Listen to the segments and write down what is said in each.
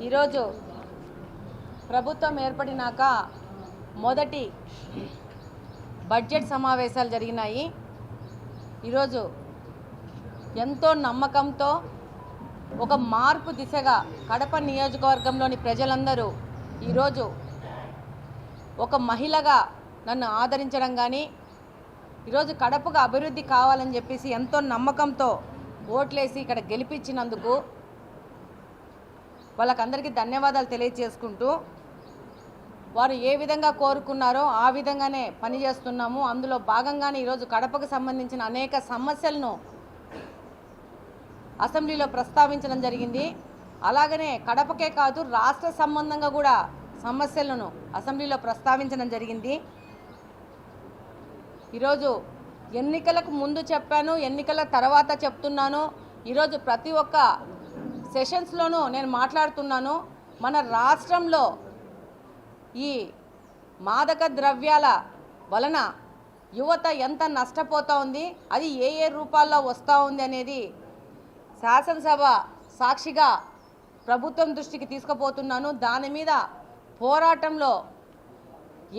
ఈరోజు ప్రభుత్వం ఏర్పడినాక మొదటి బడ్జెట్ సమావేశాలు జరిగినాయి. ఈరోజు ఎంతో నమ్మకంతో ఒక మార్పు దిశగా కడప నియోజకవర్గంలోని ప్రజలందరూ ఈరోజు ఒక మహిళగా నన్ను ఆదరించడం కానీ ఈరోజు కడపకు అభివృద్ధి కావాలని చెప్పేసి ఎంతో నమ్మకంతో ఓట్లేసి ఇక్కడ గెలిపించినందుకు వాళ్ళకందరికీ ధన్యవాదాలు తెలియజేసుకుంటూ వారు ఏ విధంగా కోరుకున్నారో ఆ విధంగానే పనిచేస్తున్నాము. అందులో భాగంగానే ఈరోజు కడపకు సంబంధించిన అనేక సమస్యలను అసెంబ్లీలో ప్రస్తావించడం జరిగింది. అలాగనే కడపకే కాదు రాష్ట్ర సంబంధంగా కూడా సమస్యలను అసెంబ్లీలో ప్రస్తావించడం జరిగింది. ఈరోజు ఎన్నికలకు ముందు చెప్పాను, ఎన్నికల తర్వాత చెప్తున్నాను. ఈరోజు ప్రతి ఒక్క సెషన్స్లోనూ నేను మాట్లాడుతున్నాను. మన రాష్ట్రంలో ఈ మాదక ద్రవ్యాల వలన యువత ఎంత నష్టపోతూ ఉంది, అది ఏ ఏ రూపాల్లో వస్తూ ఉంది అనేది శాసనసభ సాక్షిగా ప్రభుత్వం దృష్టికి తీసుకుపోతున్నాను. దాని మీద పోరాటంలో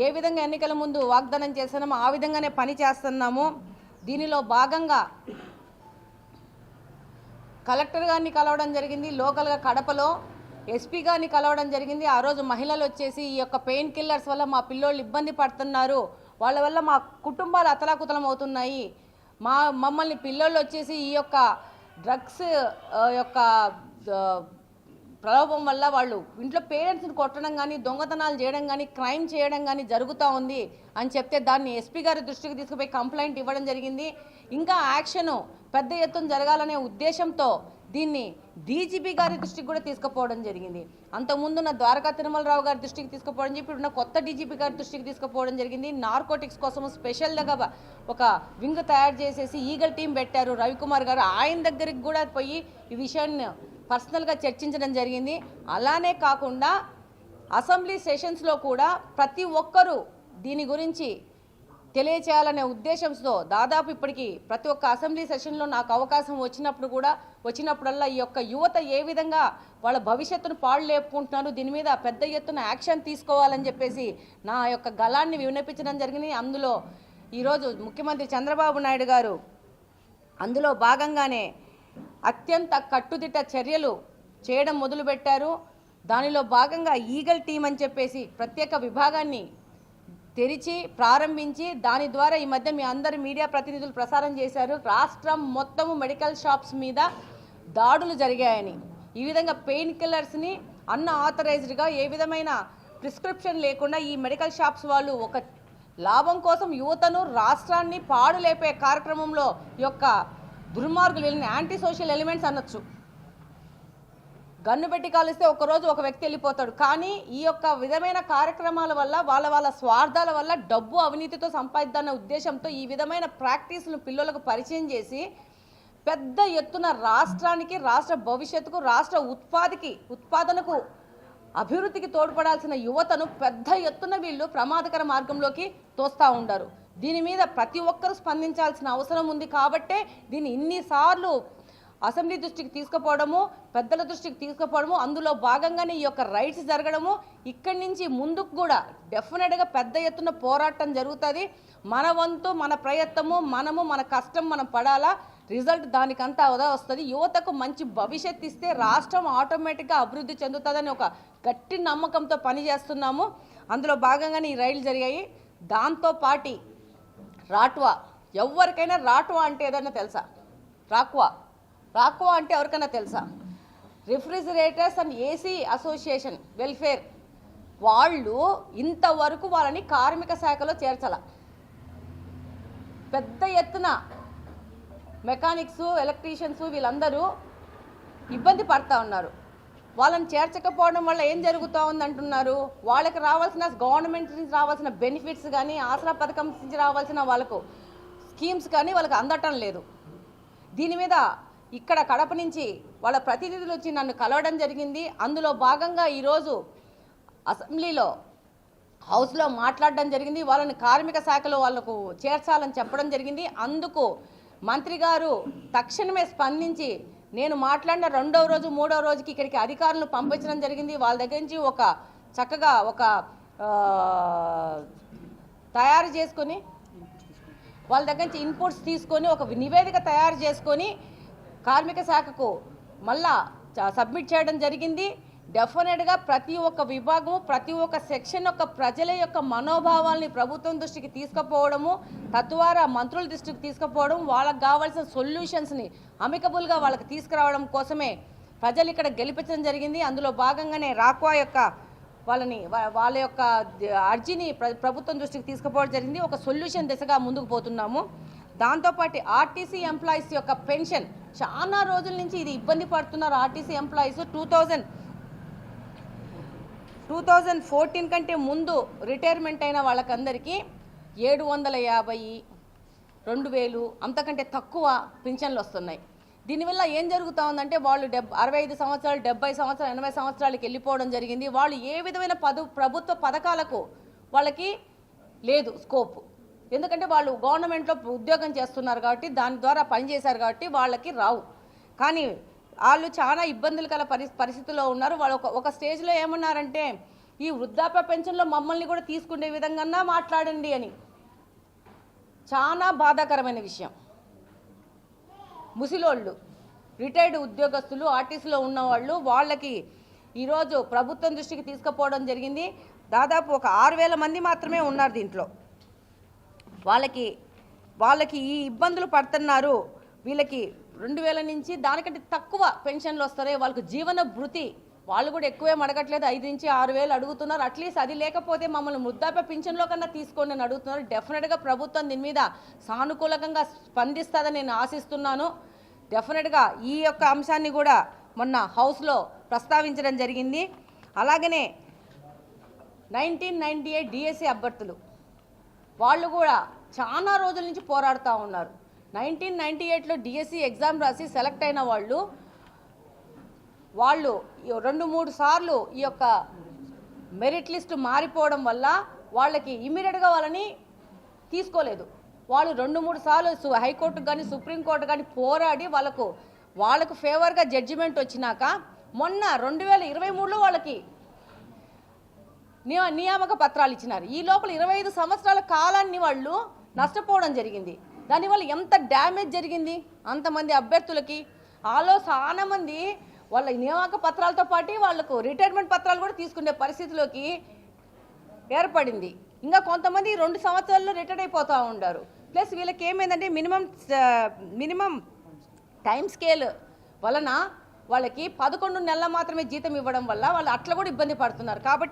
ఏ విధంగా ఎన్నికల ముందు వాగ్దానం చేస్తున్నామో ఆ విధంగానే పని చేస్తున్నాము. దీనిలో భాగంగా కలెక్టర్ గారిని కలవడం జరిగింది, లోకల్గా కడపలో ఎస్పీ గారిని కలవడం జరిగింది. ఆ రోజు మహిళలు వచ్చేసి ఈ యొక్క పెయిన్ కిల్లర్స్ వల్ల మా పిల్లోళ్ళు ఇబ్బంది పడుతున్నారు, వాళ్ళ వల్ల మా కుటుంబాలు అతలాకుతలం అవుతున్నాయి, మమ్మల్ని పిల్లోళ్ళు వచ్చేసి ఈ యొక్క డ్రగ్స్ యొక్క ప్రలోభం వల్ల వాళ్ళు ఇంట్లో పేరెంట్స్ని కొట్టడం కానీ దొంగతనాలు చేయడం కానీ క్రైమ్ చేయడం కానీ జరుగుతూ ఉంది అని చెప్తే దాన్ని ఎస్పీ గారి దృష్టికి తీసుకుపోయి కంప్లైంట్ ఇవ్వడం జరిగింది. ఇంకా యాక్షను పెద్ద ఎత్తున జరగాలనే ఉద్దేశంతో దీన్ని డీజీపీ గారి దృష్టికి కూడా తీసుకుపోవడం జరిగింది. అంతకుముందున్న ద్వారకా తిరుమలరావు గారి దృష్టికి తీసుకుపోవడం, ఇప్పుడున్న కొత్త డీజీపీ గారి దృష్టికి తీసుకుపోవడం జరిగింది. నార్కోటిక్స్ కోసం స్పెషల్గా ఒక వింగ్ తయారు చేసేసి ఈగల్ టీం పెట్టారు రవికుమార్ గారు. ఆయన దగ్గరికి కూడా పోయి ఈ విషయాన్ని పర్సనల్గా చర్చించడం జరిగింది. అలానే కాకుండా అసెంబ్లీ సెషన్స్లో కూడా ప్రతి ఒక్కరూ దీని గురించి తెలియచేయాలనే ఉద్దేశంతో దాదాపు ఇప్పటికీ ప్రతి ఒక్క అసెంబ్లీ సెషన్లో నాకు అవకాశం వచ్చినప్పుడల్లా ఈ యొక్క యువత ఏ విధంగా వాళ్ళ భవిష్యత్తును పాడు లేపుకుంటున్నారు, దీని మీద పెద్ద ఎత్తున యాక్షన్ తీసుకోవాలని చెప్పేసి నా యొక్క గళాన్ని వినిపించడం జరిగింది. అందులో ఈరోజు ముఖ్యమంత్రి చంద్రబాబు నాయుడు గారు అందులో భాగంగానే అత్యంత కట్టుదిట్ట చర్యలు చేయడం మొదలుపెట్టారు. దానిలో భాగంగా ఈగల్ టీం అని చెప్పేసి ప్రత్యేక విభాగాన్ని తెరిచి ప్రారంభించి దాని ద్వారా ఈ మధ్య మీ అందరు మీడియా ప్రతినిధులు ప్రసారం చేశారు, రాష్ట్రం మొత్తము మెడికల్ షాప్స్ మీద దాడులు జరిగాయని. ఈ విధంగా పెయిన్ కిల్లర్స్ని అన్ఆథరైజ్డ్గా ఏ విధమైన ప్రిస్క్రిప్షన్ లేకుండా ఈ మెడికల్ షాప్స్ వాళ్ళు ఒక లాభం కోసం యువతను రాష్ట్రాన్ని పాడు లేపే కార్యక్రమంలో ఈ యొక్క దుర్మార్గులు వెళ్ళిన యాంటీ సోషల్ ఎలిమెంట్స్ అనొచ్చు. గన్ను పెట్టి కాలిస్తే ఒకరోజు ఒక వ్యక్తి వెళ్ళిపోతాడు, కానీ ఈ యొక్క విధమైన కార్యక్రమాల వల్ల వాళ్ళ స్వార్థాల వల్ల డబ్బు అవినీతితో సంపాదిద్దన్న ఉద్దేశంతో ఈ విధమైన ప్రాక్టీస్ను పిల్లలకు పరిచయం చేసి పెద్ద ఎత్తున రాష్ట్రానికి, రాష్ట్ర భవిష్యత్తుకు, రాష్ట్ర ఉత్పాదనకు, అభివృద్ధికి తోడ్పడాల్సిన యువతను పెద్ద ఎత్తున వీళ్ళు ప్రమాదకర మార్గంలోకి తోస్తూ ఉంటారు. దీని మీద ప్రతి ఒక్కరూ స్పందించాల్సిన అవసరం ఉంది. కాబట్టే దీన్ని ఇన్నిసార్లు అసెంబ్లీ దృష్టికి తీసుకుపోవడము, పెద్దల దృష్టికి తీసుకుపోవడము, అందులో భాగంగానే ఈ యొక్క రైట్స్ జరగడము. ఇక్కడి నుంచి ముందుకు కూడా డెఫినెట్గా పెద్ద ఎత్తున పోరాటం జరుగుతుంది. మన వంతు, మన ప్రయత్నము, మన కష్టం మనం పడాలా, రిజల్ట్ దానికంతా వస్తుంది. యువతకు మంచి భవిష్యత్తు ఇస్తే రాష్ట్రం ఆటోమేటిక్గా అభివృద్ధి చెందుతుందని ఒక గట్టి నమ్మకంతో పనిచేస్తున్నాము. అందులో భాగంగానే ఈ రైళ్లు జరిగాయి. దాంతో పాటి రాట్వా, ఎవరికైనా రాట్వా అంటే ఏదైనా తెలుసా? రాక్వా అంటే ఎవరికైనా తెలుసా? Refrigerators and AC association welfare వాళ్ళు ఇంతవరకు వాళ్ళని కార్మిక శాఖలో చేర్చాల. పెద్ద ఎత్తున మెకానిక్స్, ఎలక్ట్రీషియన్స్ వీళ్ళందరూ ఇబ్బంది పడుతూ ఉన్నారు. వాళ్ళని చేర్చకపోవడం వల్ల ఏం జరుగుతూ ఉంది అంటున్నారు, వాళ్ళకి రావాల్సిన గవర్నమెంట్ నుంచి రావాల్సిన బెనిఫిట్స్ కానీ, ఆసరా పథకం నుంచి రావాల్సిన వాళ్ళకు స్కీమ్స్ కానీ వాళ్ళకి అందటం లేదు. దీని మీద ఇక్కడ కడప నుంచి వాళ్ళ ప్రతినిధులు వచ్చి నన్ను కలవడం జరిగింది. అందులో భాగంగా ఈరోజు అసెంబ్లీలో హౌస్లో మాట్లాడడం జరిగింది. వాళ్ళని కార్మిక శాఖలో వాళ్ళకు చేర్చాలని చెప్పడం జరిగింది. అందుకు మంత్రి గారు తక్షణమే స్పందించి నేను మాట్లాడిన రెండవ రోజు మూడవ రోజుకి ఇక్కడికి అధికారులను పంపించడం జరిగింది. వాళ్ళ దగ్గర నుంచి చక్కగా తయారు చేసుకొని వాళ్ళ దగ్గర నుంచి ఇన్పుట్స్ తీసుకొని ఒక నివేదిక తయారు చేసుకొని కార్మిక శాఖకు మళ్ళా సబ్మిట్ చేయడం జరిగింది. డెఫినెట్గా ప్రతి ఒక్క విభాగము ప్రతి ఒక్క సెక్షన్ యొక్క ప్రజల యొక్క మనోభావాల్ని ప్రభుత్వం దృష్టికి తీసుకుపోవడము, తద్వారా మంత్రుల దృష్టికి తీసుకుపోవడం, వాళ్ళకి కావాల్సిన సొల్యూషన్స్ని అమికబుల్గా వాళ్ళకి తీసుకురావడం కోసమే ప్రజలు ఇక్కడ గెలిపించడం జరిగింది. అందులో భాగంగానే రాక్వా యొక్క వాళ్ళ యొక్క అర్జీని ప్రభుత్వం దృష్టికి తీసుకుపోవడం జరిగింది. ఒక సొల్యూషన్ దిశగా ముందుకు పోతున్నాము. దాంతోపాటు ఆర్టీసీ ఎంప్లాయీస్ యొక్క పెన్షన్ చాలా రోజుల నుంచి ఇది ఇబ్బంది పడుతున్నారు. ఆర్టీసీ ఎంప్లాయీస్ 2014 కంటే ముందు రిటైర్మెంట్ అయిన వాళ్ళకందరికీ 750, 2000 అంతకంటే తక్కువ పింఛన్లు వస్తున్నాయి. దీనివల్ల ఏం జరుగుతూ ఉందంటే వాళ్ళు 65 సంవత్సరాలు, 70 సంవత్సరాలు, 80 సంవత్సరాలకి వెళ్ళిపోవడం జరిగింది. వాళ్ళు ఏ విధమైన ప్రభుత్వ పథకాలకు వాళ్ళకి లేదు స్కోప్. ఎందుకంటే వాళ్ళు గవర్నమెంట్లో ఉద్యోగం చేస్తున్నారు కాబట్టి, దాని ద్వారా పనిచేశారు కాబట్టి వాళ్ళకి రావు. కానీ వాళ్ళు చాలా ఇబ్బందులు గల పరిస్థితుల్లో ఉన్నారు. వాళ్ళు ఒక స్టేజ్లో ఏమన్నారంటే, ఈ వృద్ధాప్య పెన్షన్లో మమ్మల్ని కూడా తీసుకునే విధంగా మాట్లాడండి అని. చాలా బాధాకరమైన విషయం. ముసిలోళ్ళు, రిటైర్డ్ ఉద్యోగస్తులు, ఆర్టీసీలో ఉన్నవాళ్ళు, వాళ్ళకి ఈరోజు ప్రభుత్వం దృష్టికి తీసుకుపోవడం జరిగింది. దాదాపు ఒక 6000 మంది మాత్రమే ఉన్నారు దీంట్లో. వాళ్ళకి ఈ ఇబ్బందులు పడుతున్నారు. వీళ్ళకి 2000 నుంచి దానికంటే తక్కువ పెన్షన్లు వస్తాయి. వాళ్ళకి జీవన భృతి వాళ్ళు కూడా ఎక్కువేం అడగట్లేదు, 5 నుంచి 6000 అడుగుతున్నారు. అట్లీస్ట్ అది లేకపోతే మమ్మల్ని వృద్ధాప్య పెన్షన్లో కన్నా తీసుకోండి అని అడుగుతున్నారు. డెఫినెట్గా ప్రభుత్వం దీని మీద సానుకూలంగా స్పందిస్తుందని నేను ఆశిస్తున్నాను. డెఫినెట్గా ఈ యొక్క అంశాన్ని కూడా మొన్న హౌస్లో ప్రస్తావించడం జరిగింది. అలాగనే 1998 డిఎస్సి అభ్యర్థులు వాళ్ళు కూడా చాలా రోజుల నుంచి పోరాడుతూ ఉన్నారు. 1998లో డిఎస్సి ఎగ్జామ్ రాసి సెలెక్ట్ అయిన వాళ్ళు 2-3 సార్లు ఈ యొక్క మెరిట్ లిస్టు మారిపోవడం వల్ల వాళ్ళకి ఇమ్మీడియట్గా వాళ్ళని తీసుకోలేదు. వాళ్ళు 2-3 సార్లు హైకోర్టుకు కానీ సుప్రీంకోర్టు కానీ పోరాడి వాళ్ళకు ఫేవర్గా జడ్జిమెంట్ వచ్చినాక మొన్న 2023లో వాళ్ళకి నియామక పత్రాలు ఇచ్చినారు. ఈ లోపల 25 సంవత్సరాల కాలాన్ని వాళ్ళు నష్టపోవడం జరిగింది. దానివల్ల ఎంత డ్యామేజ్ జరిగింది అంతమంది అభ్యర్థులకి. చాలా మంది వాళ్ళ నియామక పత్రాలతో పాటు వాళ్ళకు రిటైర్మెంట్ పత్రాలు కూడా తీసుకునే పరిస్థితిలోకి ఏర్పడింది. ఇంకా కొంతమంది 2 సంవత్సరాల్లో రిటైర్ అయిపోతూ ఉంటారు. ప్లస్ వీళ్ళకి ఏమైందంటే మినిమం టైం స్కేల్ వలన వాళ్ళకి 11 నెలల మాత్రమే జీతం ఇవ్వడం వల్ల వాళ్ళు అట్లా కూడా ఇబ్బంది పడుతున్నారు. కాబట్టి